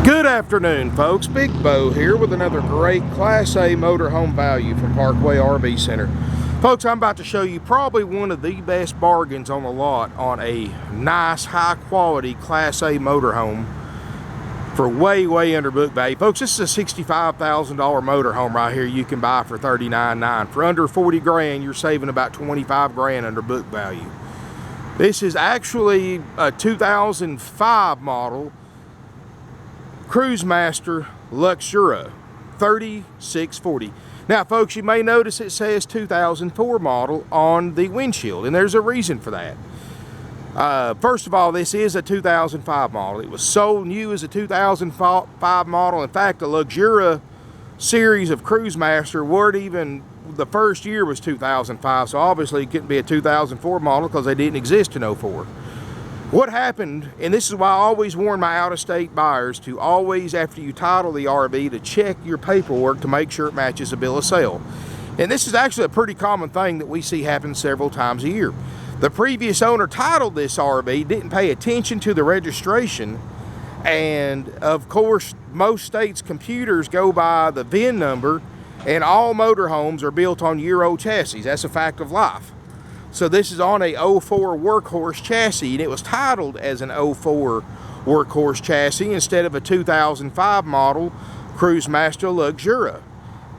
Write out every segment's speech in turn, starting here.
Good afternoon, folks. Big Bo here with another great Class A motorhome value from Parkway RV Center. Folks, I'm about to show you probably one of the best bargains on the lot on a nice, high-quality Class A motorhome for way under book value. Folks, this is a $65,000 motorhome right here you can buy for $39,900. For under 40 grand, you're saving about 25 grand under book value. This is actually a 2005 model Cruisemaster Luxura 3640. Now, folks, you may notice it says 2004 model on the windshield, and there's a reason for that. First of all, this is a 2005 model. It was sold new as a 2005 model. In fact, the Luxura series of Cruisemaster weren't even, the first year was 2005, so obviously it couldn't be a 2004 model because they didn't exist in 04. What happened, and this is why I always warn my out-of-state buyers to always, after you title the RV, to check your paperwork to make sure it matches a bill of sale. And this is actually a pretty common thing that we see happen several times a year. The previous owner titled this RV, didn't pay attention to the registration, and of course, most states' computers go by the VIN number, and all motorhomes are built on year-old chassis. That's a fact of life. So this is on a 04 Workhorse Chassis, and it was titled as an 04 Workhorse Chassis instead of a 2005 model Cruisemaster Luxura.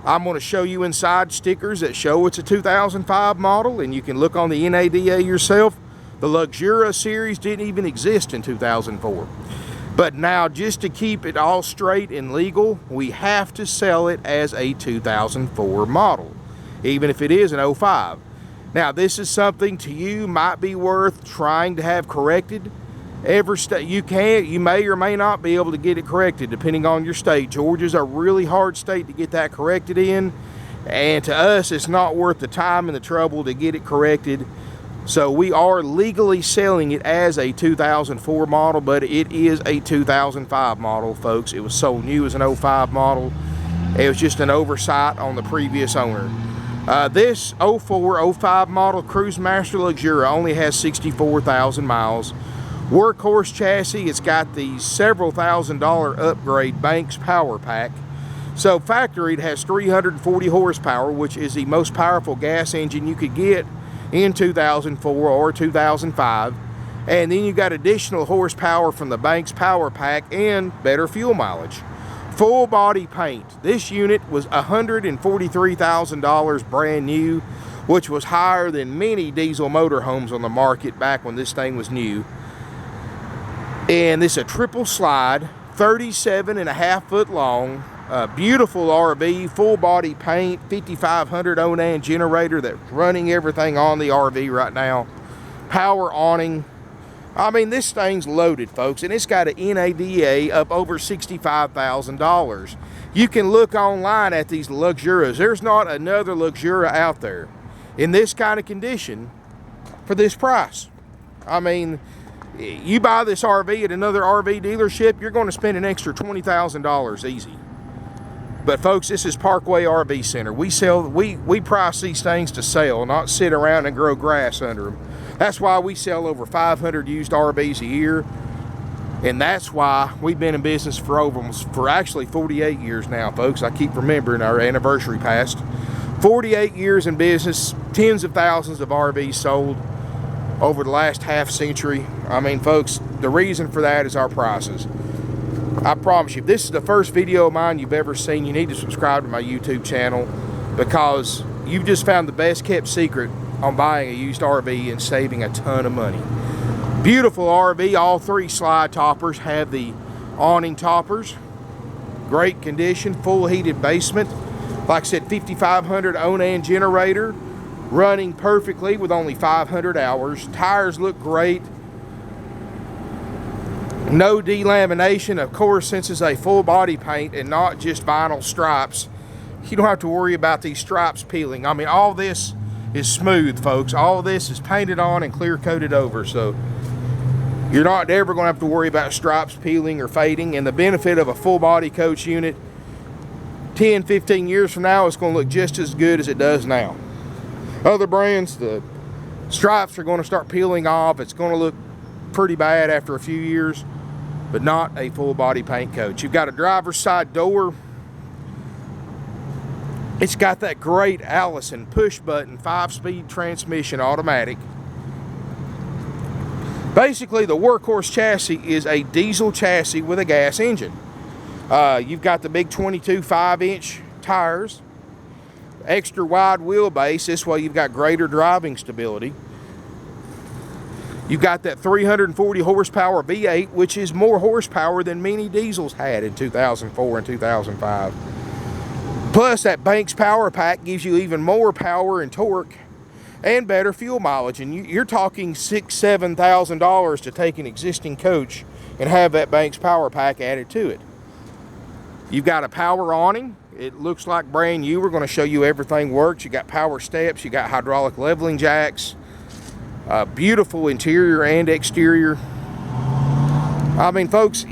I'm going to show you inside stickers that show it's a 2005 model, and you can look on the NADA yourself. The Luxura series didn't even exist in 2004. But now, just to keep it all straight and legal, we have to sell it as a 2004 model, even if it is an 05. Now, this is something to you might be worth trying to have corrected. Every state you may or may not be able to get it corrected depending on your state. Georgia's a really hard state to get that corrected in, and to us it's not worth the time and the trouble to get it corrected. So we are legally selling it as a 2004 model, but it is a 2005 model, folks. It was sold new as an 05 model. It was just an oversight on the previous owner. This 04-05 model Cruisemaster Luxura only has 64,000 miles. Workhorse chassis, it's got the several $1,000 upgrade Banks power pack. So factory, it has 340 horsepower, which is the most powerful gas engine you could get in 2004 or 2005. And then you got additional horsepower from the Banks power pack and better fuel mileage. Full body paint. This unit was $143,000 brand new, which was higher than many diesel motorhomes on the market back when this thing was new. And this is a triple slide, 37.5 foot long, beautiful RV, full body paint, 5500 Onan generator that's running everything on the RV right now. Power awning. I mean, this thing's loaded, folks, and it's got an NADA up over $65,000. You can look online at these Luxuras. There's not another Luxura out there in this kind of condition for this price. I mean, you buy this RV at another RV dealership, you're going to spend an extra $20,000 easy. But folks, this is Parkway RV Center. We price these things to sell, not sit around and grow grass under them. That's why we sell over 500 used RVs a year, and that's why we've been in business for actually 48 years now, folks. I keep remembering our anniversary passed. 48 years in business, tens of thousands of RVs sold over the last half century. I mean, folks, the reason for that is our prices. I promise you, if this is the first video of mine you've ever seen, you need to subscribe to my YouTube channel, because you've just found the best kept secret on buying a used RV and saving a ton of money. Beautiful RV. All three slide toppers have the awning toppers. Great condition, full heated basement. Like I said, 5500 Onan generator, running perfectly with only 500 hours. Tires look great. No delamination, of course, since it's a full body paint and not just vinyl stripes. You don't have to worry about these stripes peeling. I mean, all this is smooth, folks. All this is painted on and clear coated over, so you're not ever going to have to worry about stripes peeling or fading. And the benefit of a full body coach unit, 10-15 years from now, it's going to look just as good as it does now. Other brands, the stripes are going to start peeling off. It's going to look pretty bad after a few years. but not a full body paint coach. You've got a driver's side door. It's got that great Allison push button 5-speed transmission automatic. Basically, the Workhorse chassis is a diesel chassis with a gas engine. You've got the big 22 5-inch tires, extra wide wheelbase. This way you've got greater driving stability. You've got that 340 horsepower V8, which is more horsepower than many diesels had in 2004 and 2005. Plus, that Banks Power Pack gives you even more power and torque and better fuel mileage. And you're talking $6,000 to $7,000 to take an existing coach and have that Banks Power Pack added to it. You've got a power awning. It looks like brand new. We're going to show you everything works. You got power steps. You got hydraulic leveling jacks. Beautiful interior and exterior. I mean, folks,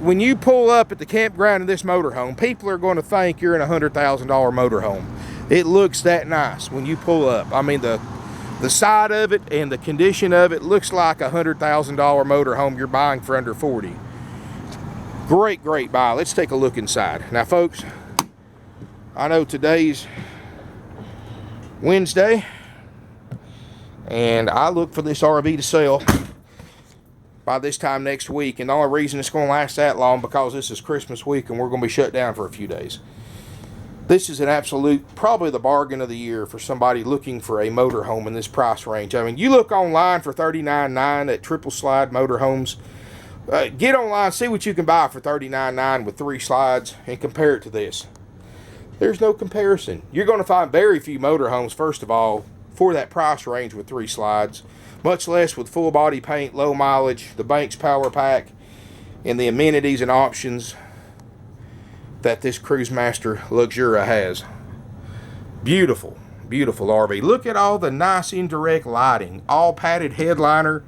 when you pull up at the campground of this motorhome, people are going to think you're in a $100,000 motorhome. It looks that nice when you pull up. I mean, the side of it and the condition of it looks like a $100,000 motorhome you're buying for under 40. Great, great buy. Let's take a look inside. Now, folks, I know today's Wednesday, and I look for this RV to sell by this time next week. And the only reason it's going to last that long because this is Christmas week and we're going to be shut down for a few days. This is an absolute, probably the bargain of the year for somebody looking for a motorhome in this price range. I mean, you look online for $39,900 at Triple Slide Motorhomes. Get online, see what you can buy for $39,900 with 3 slides and compare it to this. There's no comparison. You're going to find very few motorhomes, first of all, for that price range with 3 slides, much less with full body paint, low mileage, the Banks Power Pack, and the amenities and options that this Cruisemaster Luxura has. Beautiful, beautiful RV. Look at all the nice indirect lighting, all padded headliner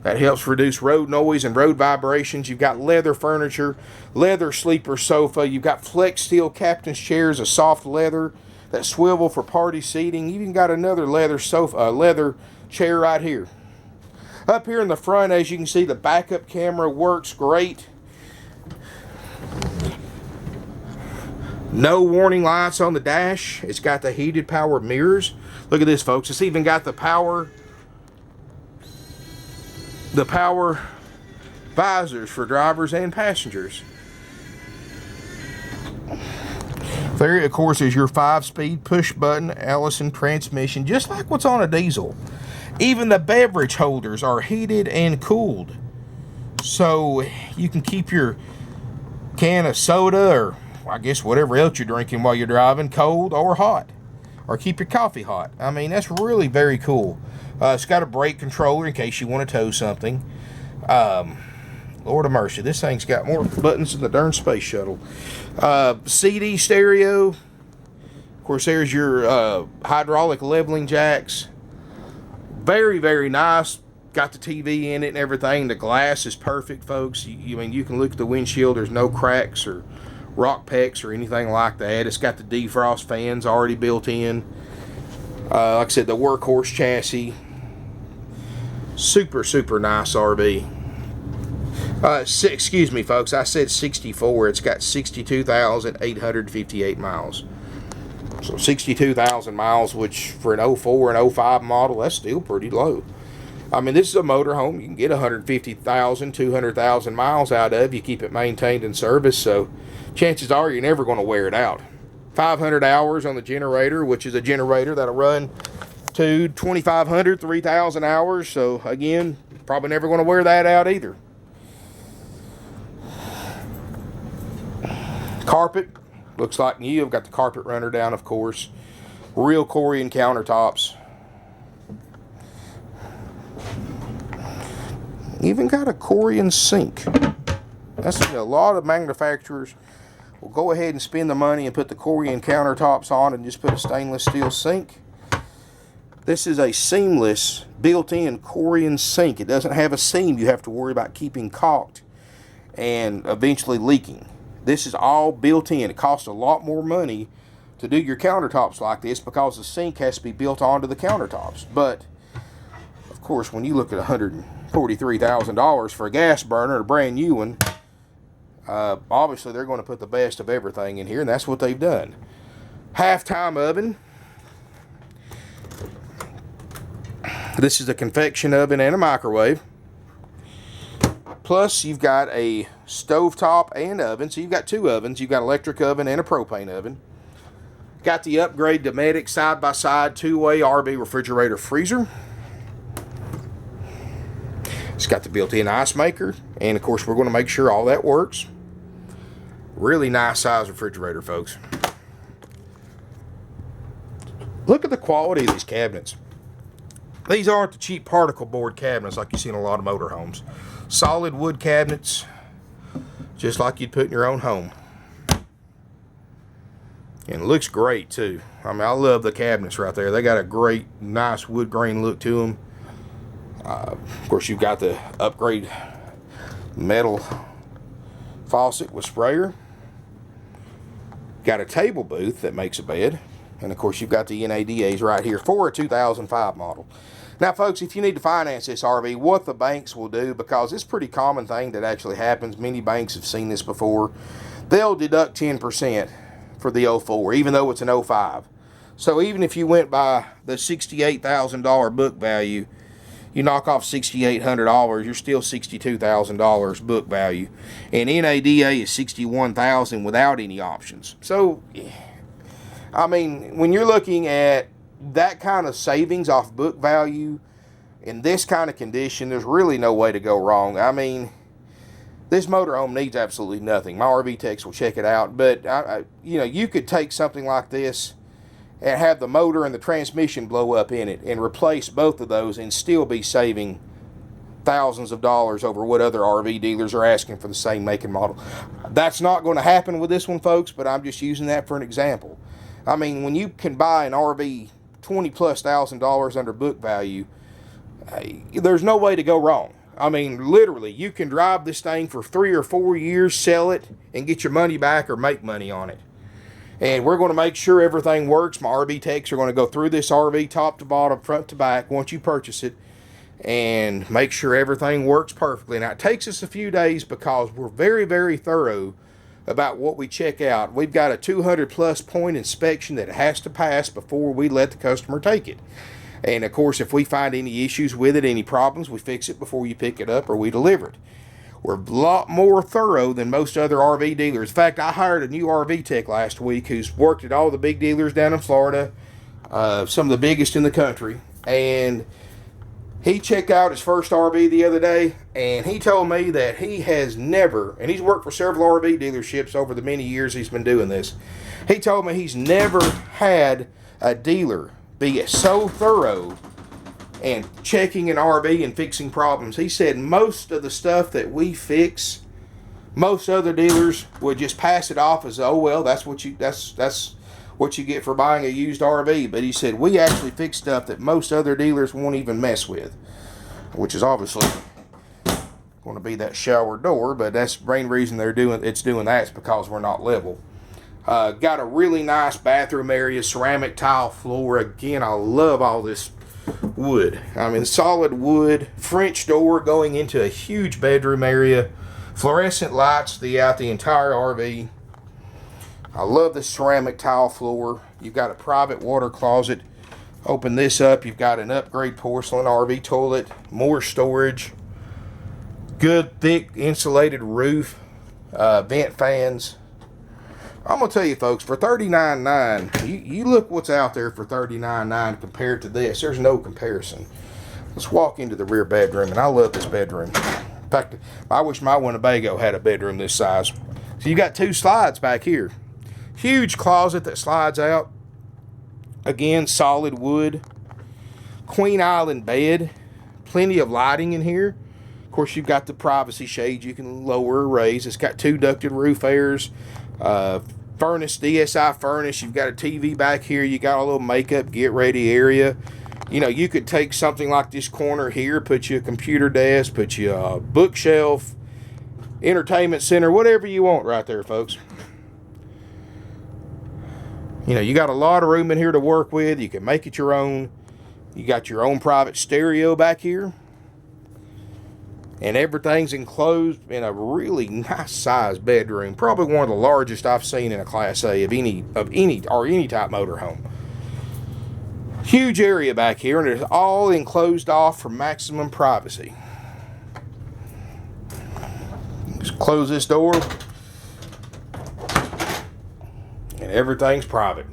that helps reduce road noise and road vibrations. You've got leather furniture, leather sleeper sofa. You've got Flexsteel captain's chairs, a soft leather, that swivel for party seating. You even got another leather sofa, leather chair right here. Up here in the front, as you can see, the backup camera works great. No warning lights on the dash. It's got the heated power mirrors. Look at this, folks. It's even got the power visors for drivers and passengers. There, of course, is your 5-speed push-button Allison transmission, just like what's on a diesel. Even the beverage holders are heated and cooled, so you can keep your can of soda, or I guess whatever else you're drinking while you're driving, cold or hot, or keep your coffee hot. I mean, that's really very cool. It's got a brake controller in case you want to tow something. Lord of mercy, this thing's got more buttons than the darn space shuttle. CD stereo. Of course, there's your hydraulic leveling jacks. Very, very nice. Got the TV in it and everything. The glass is perfect, folks. I mean, you can look at the windshield. There's no cracks or rock pecks or anything like that. It's got the defrost fans already built in. Like I said, the Workhorse chassis. Super, super nice RV. Excuse me, folks. I said 64. It's got 62,858 miles. So 62,000 miles, which for an 04 and 05 model, that's still pretty low. I mean, this is a motorhome. You can get 150,000, 200,000 miles out of. You keep it maintained and serviced, so chances are you're never going to wear it out. 500 hours on the generator, which is a generator that'll run to 2,500, 3,000 hours. So again, probably never going to wear that out either. Carpet looks like new. I've got the carpet runner down, of course. Real Corian countertops. Even got a Corian sink. That's a lot of manufacturers will go ahead and spend the money and put the Corian countertops on and just put a stainless steel sink. This is a seamless built-in Corian sink. It doesn't have a seam you have to worry about keeping caulked and eventually leaking. This is all built in. It costs a lot more money to do your countertops like this because the sink has to be built onto the countertops. But, of course, when you look at $143,000 for a gas burner, a brand new one, Obviously, they're going to put the best of everything in here, and that's what they've done. Half-time oven. This is a convection oven and a microwave. Plus, you've got a stovetop and oven. So you've got two ovens. You've got electric oven and a propane oven. Got the upgrade Dometic side-by-side two-way RV refrigerator freezer. It's got the built-in ice maker. And, of course, we're going to make sure all that works. Really nice size refrigerator, folks. Look at the quality of these cabinets. These aren't the cheap particle board cabinets like you see in a lot of motorhomes. Solid wood cabinets, just like you'd put in your own home. And it looks great too. I mean, I love the cabinets right there. They got a great, nice wood grain look to them. Of course, you've got the upgrade metal faucet with sprayer. Got a table booth that makes a bed. And of course, you've got the NADAs right here for a 2005 model. Now, folks, if you need to finance this RV, what the banks will do, because it's a pretty common thing that actually happens, many banks have seen this before, they'll deduct 10% for the 04, even though it's an 05. So even if you went by the $68,000 book value, you knock off $6,800, you're still $62,000 book value. And NADA is $61,000 without any options. So, I mean, when you're looking at that kind of savings off book value in this kind of condition, there's really no way to go wrong. I mean, this motorhome needs absolutely nothing. My RV techs will check it out, but you know, you could take something like this and have the motor and the transmission blow up in it and replace both of those and still be saving thousands of dollars over what other RV dealers are asking for the same make and model. That's not going to happen with this one, folks, but I'm just using that for an example. I mean, when you can buy an RV $20,000+ under book value, there's no way to go wrong. I mean, literally, you can drive this thing for 3 or 4 years, sell it, and get your money back or make money on it. And we're going to make sure everything works. My RV techs are going to go through this RV top to bottom, front to back, once you purchase it, and make sure everything works perfectly. Now, it takes us a few days because we're very, very thorough about what we check out. We've got a 200+ point inspection that it has to pass before we let the customer take it. And of course, if we find any issues with it, any problems, we fix it before you pick it up or we deliver it. We're a lot more thorough than most other RV dealers. In fact, I hired a new RV tech last week who's worked at all the big dealers down in Florida, some of the biggest in the country, and he checked out his first RV the other day, and he told me that he has never, and he's worked for several RV dealerships over the many years he's been doing this, he told me he's never had a dealer be so thorough and checking an RV and fixing problems. He said most of the stuff that we fix, most other dealers would just pass it off as, oh well, that's what you get for buying a used RV. But he said we actually fix stuff that most other dealers won't even mess with, which is obviously going to be that shower door. But that's the main reason it's doing that is because we're not level. Got a really nice bathroom area, ceramic tile floor. Again, I love all this wood. I mean, solid wood, French door going into a huge bedroom area, fluorescent lights throughout the entire RV. I love the ceramic tile floor. You've got a private water closet. Open this up, you've got an upgrade porcelain RV toilet, more storage, good thick insulated roof, vent fans. I'm going to tell you, folks, for $39,900, you look what's out there for $39,900 compared to this. There's no comparison. Let's walk into the rear bedroom, and I love this bedroom. In fact, I wish my Winnebago had a bedroom this size. So you got two slides back here. Huge closet that slides out. Again, solid wood. Queen Island bed. Plenty of lighting in here. Of course, you've got the privacy shades you can lower or raise. It's got two ducted roof airs. Furnace, DSi furnace. You've got a TV back here. You got a little makeup, get ready area. You know, you could take something like this corner here, put you a computer desk, put you a bookshelf, entertainment center, whatever you want right there, folks. You know, you got a lot of room in here to work with. You can make it your own. You got your own private stereo back here. And everything's enclosed in a really nice sized bedroom. Probably one of the largest I've seen in a Class A of any type motorhome. Huge area back here, and it's all enclosed off for maximum privacy. Just close this door, and everything's private.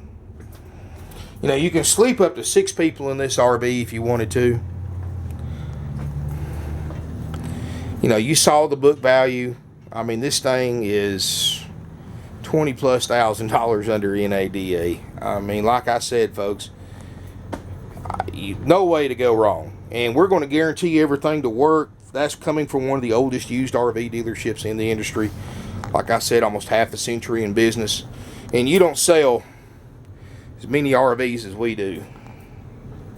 You know, you can sleep up to 6 people in this RV if you wanted to. You know, you saw the book value. I mean, this thing is $20,000+ under NADA. I mean, like I said, folks, no way to go wrong. And we're going to guarantee everything to work. That's coming from one of the oldest used RV dealerships in the industry. Like I said, almost half a century in business. And you don't sell as many RVs as we do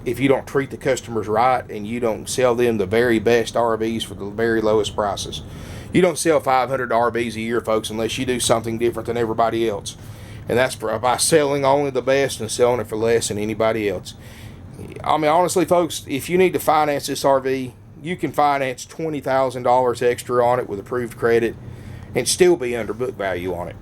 if you don't treat the customers right, and you don't sell them the very best RVs for the very lowest prices. You don't sell 500 RVs a year, folks, unless you do something different than everybody else. And that's by selling only the best and selling it for less than anybody else. I mean, honestly, folks, if you need to finance this RV, you can finance $20,000 extra on it with approved credit and still be under book value on it.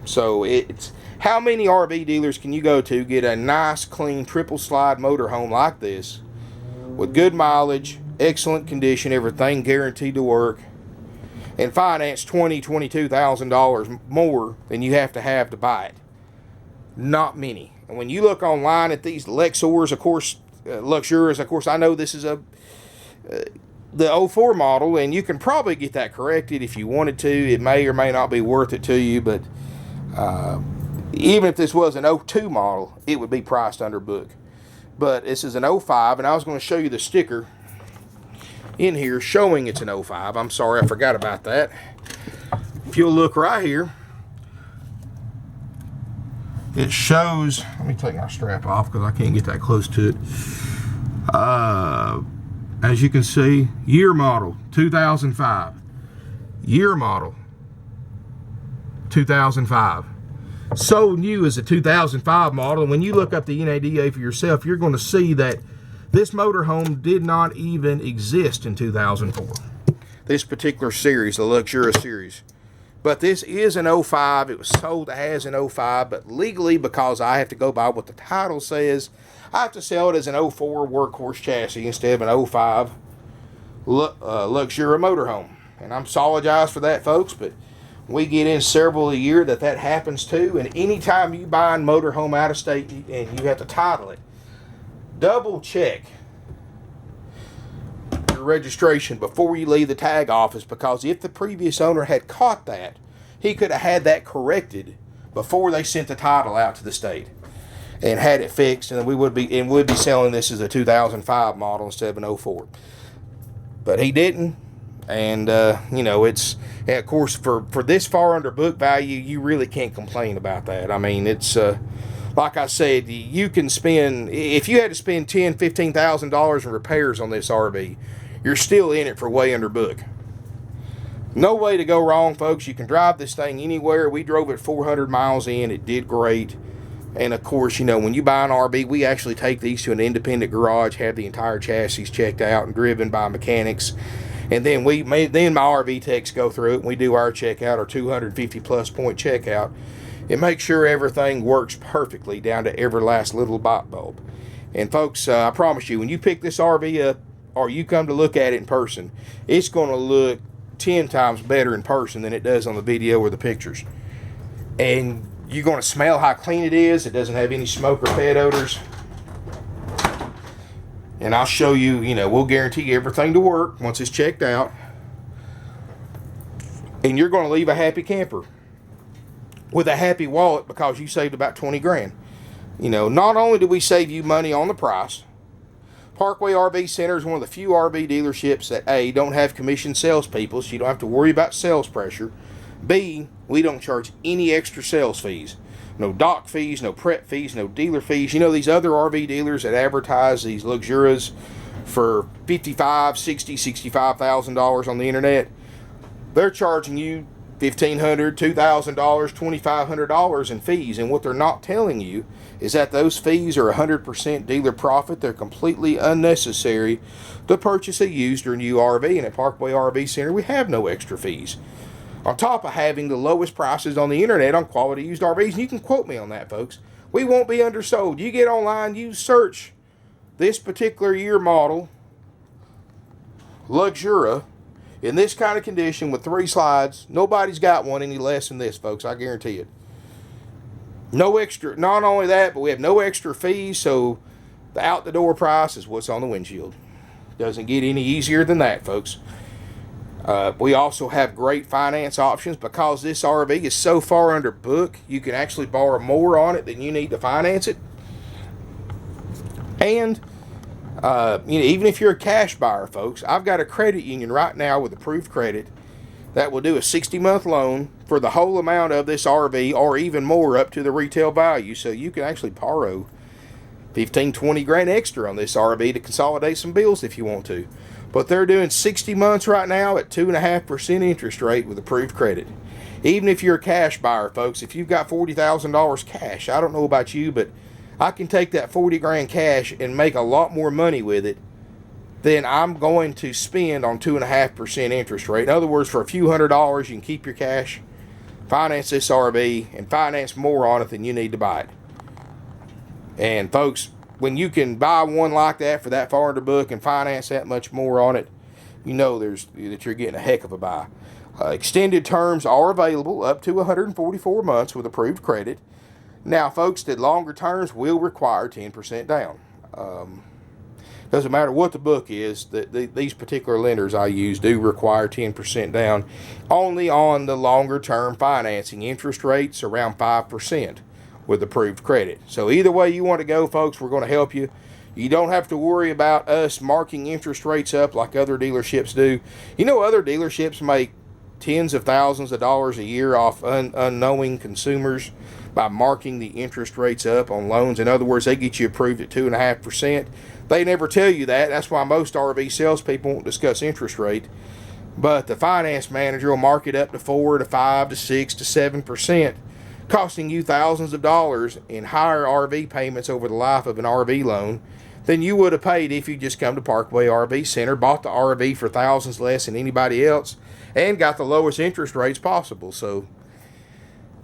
So it's, how many RV dealers can you go to get a nice, clean, triple slide motorhome like this with good mileage, excellent condition, everything guaranteed to work, and finance $22,000 more than you have to buy it? Not many. And when you look online at these Luxuras, of course, I know this is the 04 model, and you can probably get that corrected if you wanted to. It may or may not be worth it to you, but even if this was an 02 model, it would be priced under book. But this is an 05, and I was going to show you the sticker in here showing it's an 05. I'm sorry, I forgot about that. If you'll look right here, it shows, let me take my strap off because I can't get that close to it. As you can see, year model 2005. Year model 2005. So new as a 2005 model, and when you look up the NADA for yourself, you're going to see that this motorhome did not even exist in 2004. This particular series, the Luxura series. But this is an 05. It was sold as an 05, but legally, because I have to go by what the title says, I have to sell it as an 04 Workhorse Chassis instead of an 05 Luxura motorhome. And I'm apologize for that, folks, but we get in several a year that happens too. And anytime you buy a motorhome out of state and you have to title it, double check your registration before you leave the tag office, because if the previous owner had caught that, he could have had that corrected before they sent the title out to the state and had it fixed, and we would be selling this as a 2005 model instead of an 04. But he didn't. And you know, it's, and of course, for this far under book value, you really can't complain about that. I mean, it's like I said, you can spend, if you had to spend $10,000, $15,000 in repairs on this RV, you're still in it for way under book. No way to go wrong, folks. You can drive this thing anywhere. We drove it 400 miles in. It did great. And of course, you know, when you buy an RV, we actually take these to an independent garage, have the entire chassis checked out and driven by mechanics. And then my RV techs go through it, and we do our checkout, our 250+ point checkout, and make sure everything works perfectly down to every last little light bulb. And folks, I promise you, when you pick this RV up or you come to look at it in person, it's going to look 10 times better in person than it does on the video or the pictures. And you're going to smell how clean it is. It doesn't have any smoke or pet odors. And I'll show you, you know, we'll guarantee everything to work once it's checked out. And you're going to leave a happy camper with a happy wallet because you saved about 20 grand. You know, not only do we save you money on the price, Parkway RV Center is one of the few RV dealerships that A, don't have commissioned salespeople, so you don't have to worry about sales pressure. B, we don't charge any extra sales fees. No dock fees, no prep fees, no dealer fees. You know, these other RV dealers that advertise these Luxuras for $55,000, $60,000, $65,000 on the internet, they're charging you $1,500, $2,000, $2,500 in fees. And what they're not telling you is that those fees are 100% dealer profit. They're completely unnecessary to purchase a used or new RV. And at Parkway RV Center, we have no extra fees, on top of having the lowest prices on the internet on quality used RVs. And you can quote me on that, folks. We won't be undersold. You get online, you search this particular year model Luxura in this kind of condition with 3 slides. Nobody's got one any less than this, folks. I guarantee it. No extra. Not only that, but we have no extra fees. So the out-the-door price is what's on the windshield. Doesn't get any easier than that, folks. We also have great finance options because this RV is so far under book. You can actually borrow more on it than you need to finance it. And even if you're a cash buyer, folks, I've got a credit union right now with approved credit that will do a 60-month loan for the whole amount of this RV, or even more, up to the retail value. So you can actually borrow 15, 20 grand extra on this RV to consolidate some bills if you want to. But they're doing 60 months right now at 2.5% interest rate with approved credit. Even if you're a cash buyer, folks, if you've got $40,000 cash, I don't know about you, but I can take that 40 grand cash and make a lot more money with it than I'm going to spend on 2.5% interest rate. In other words, for a few $100s, you can keep your cash, finance this RV, and finance more on it than you need to buy it. And folks, when you can buy one like that for that far under book and finance that much more on it, you know that you're getting a heck of a buy. Extended terms are available up to 144 months with approved credit. Now, folks, the longer terms will require 10% down. Doesn't matter what the book is, these particular lenders I use do require 10% down only on the longer term financing. Interest rates around 5% with approved credit. So either way you want to go, folks, we're going to help you. You don't have to worry about us marking interest rates up like other dealerships do. You know, other dealerships make tens of thousands of dollars a year off unknowing consumers by marking the interest rates up on loans. In other words, they get you approved at 2.5%. They never tell you that. That's why most RV salespeople won't discuss interest rate. But the finance manager will mark it up to 4 to 5 to 6 to 7%, costing you thousands of dollars in higher RV payments over the life of an RV loan than you would have paid if you just come to Parkway RV Center, bought the RV for thousands less than anybody else, and got the lowest interest rates possible. So,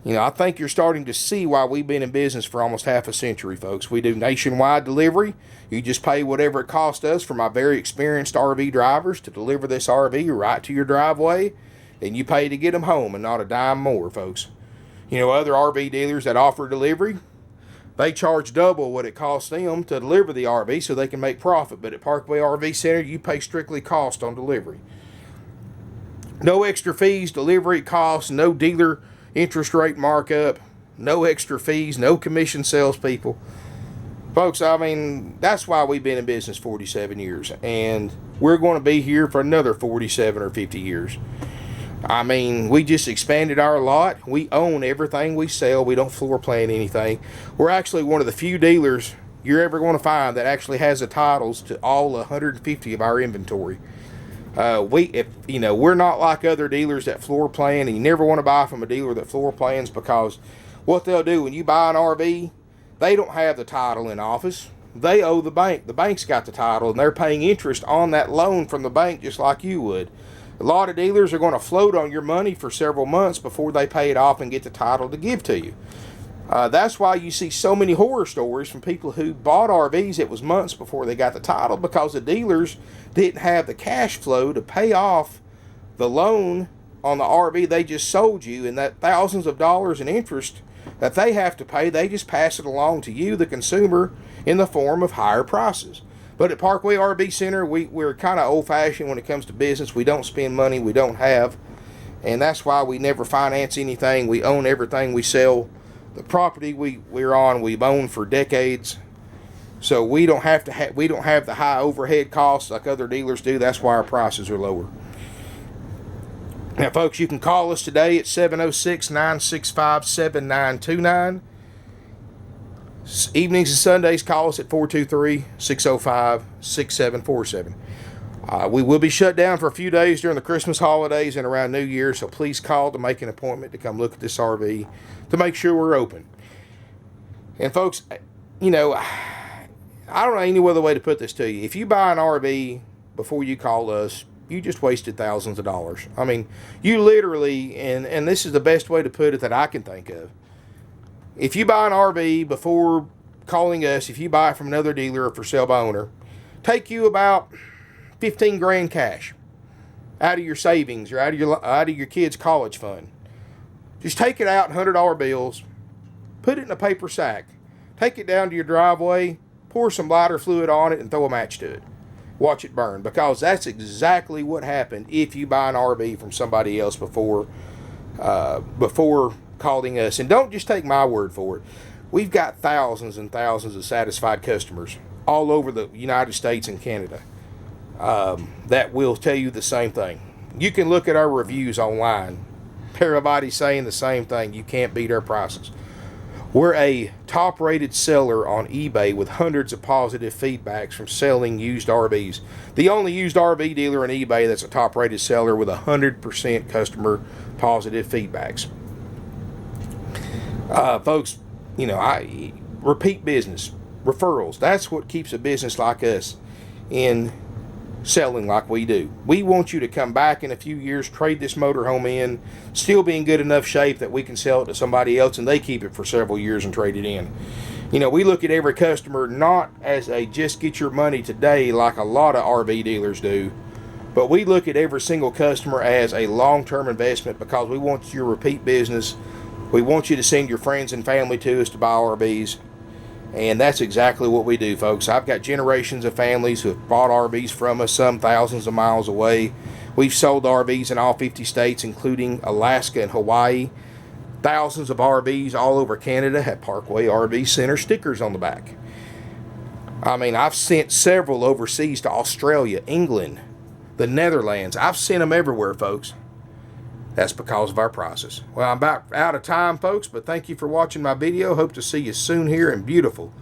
I think you're starting to see why we've been in business for almost half a century, folks. We do nationwide delivery. You just pay whatever it costs us for my very experienced RV drivers to deliver this RV right to your driveway, and you pay to get them home and not a dime more, folks. Other RV dealers that offer delivery, they charge double what it costs them to deliver the RV so they can make profit. But at Parkway RV Center, you pay strictly cost on delivery. No extra fees, delivery costs, no dealer interest rate markup, no extra fees, no commission salespeople. Folks, that's why we've been in business 47 years. And we're going to be here for another 47 or 50 years. We just expanded our lot. We own everything we sell. We don't floor plan anything. We're actually one of the few dealers you're ever going to find that actually has the titles to all 150 of our inventory. We're not like other dealers that floor plan, and you never want to buy from a dealer that floor plans, because what they'll do when you buy an RV, they don't have the title in office. They owe the bank. The bank's got the title, and they're paying interest on that loan from the bank just like you would. A lot of dealers are going to float on your money for several months before they pay it off and get the title to give to you. That's why you see so many horror stories from people who bought RVs. It was months before they got the title because the dealers didn't have the cash flow to pay off the loan on the RV they just sold you, and that thousands of dollars in interest that they have to pay, they just pass it along to you, the consumer, in the form of higher prices. But at Parkway RV Center, we're kind of old-fashioned when it comes to business. We don't spend money we don't have, and that's why we never finance anything. We own everything we sell. The property we're on, we've owned for decades, so we don't have the high overhead costs like other dealers do. That's why our prices are lower. Now, folks, you can call us today at 706-965-7929. Evenings and Sundays, call us at 423-605-6747. We will be shut down for a few days during the Christmas holidays and around New Year, so please call to make an appointment to come look at this RV to make sure we're open. And folks, you know, I don't know any other way to put this to you. If you buy an RV before you call us, you just wasted thousands of dollars. I mean, you literally, and this is the best way to put it that I can think of. If you buy an RV before calling us, if you buy it from another dealer or for sale by owner, take you about 15 grand cash out of your savings or out of your kids' college fund. Just take it out in $100 bills, put it in a paper sack, take it down to your driveway, pour some lighter fluid on it, and throw a match to it. Watch it burn, because that's exactly what happened if you buy an RV from somebody else before calling us. And don't just take my word for it. We've got thousands and thousands of satisfied customers all over the United States and Canada that will tell you the same thing. You can look at our reviews online. Everybody's saying the same thing. You can't beat our prices. We're a top-rated seller on eBay with hundreds of positive feedbacks from selling used RVs. The only used RV dealer on eBay that's a top-rated seller with 100% customer positive feedbacks. Folks, you know, repeat business, referrals, that's what keeps a business like us in selling like we do. We want you to come back in a few years, trade this motorhome in, still be in good enough shape that we can sell it to somebody else and they keep it for several years and trade it in. You know, we look at every customer not as a just get your money today like a lot of RV dealers do, but we look at every single customer as a long-term investment, because we want your repeat business. We want you to send your friends and family to us to buy RVs. And that's exactly what we do, folks. I've got generations of families who have bought RVs from us, some thousands of miles away. We've sold RVs in all 50 states, including Alaska and Hawaii. Thousands of RVs all over Canada have Parkway RV Center stickers on the back. I mean, I've sent several overseas to Australia, England, the Netherlands. I've sent them everywhere, folks. That's because of our prices. Well, I'm about out of time, folks, but thank you for watching my video. Hope to see you soon here in beautiful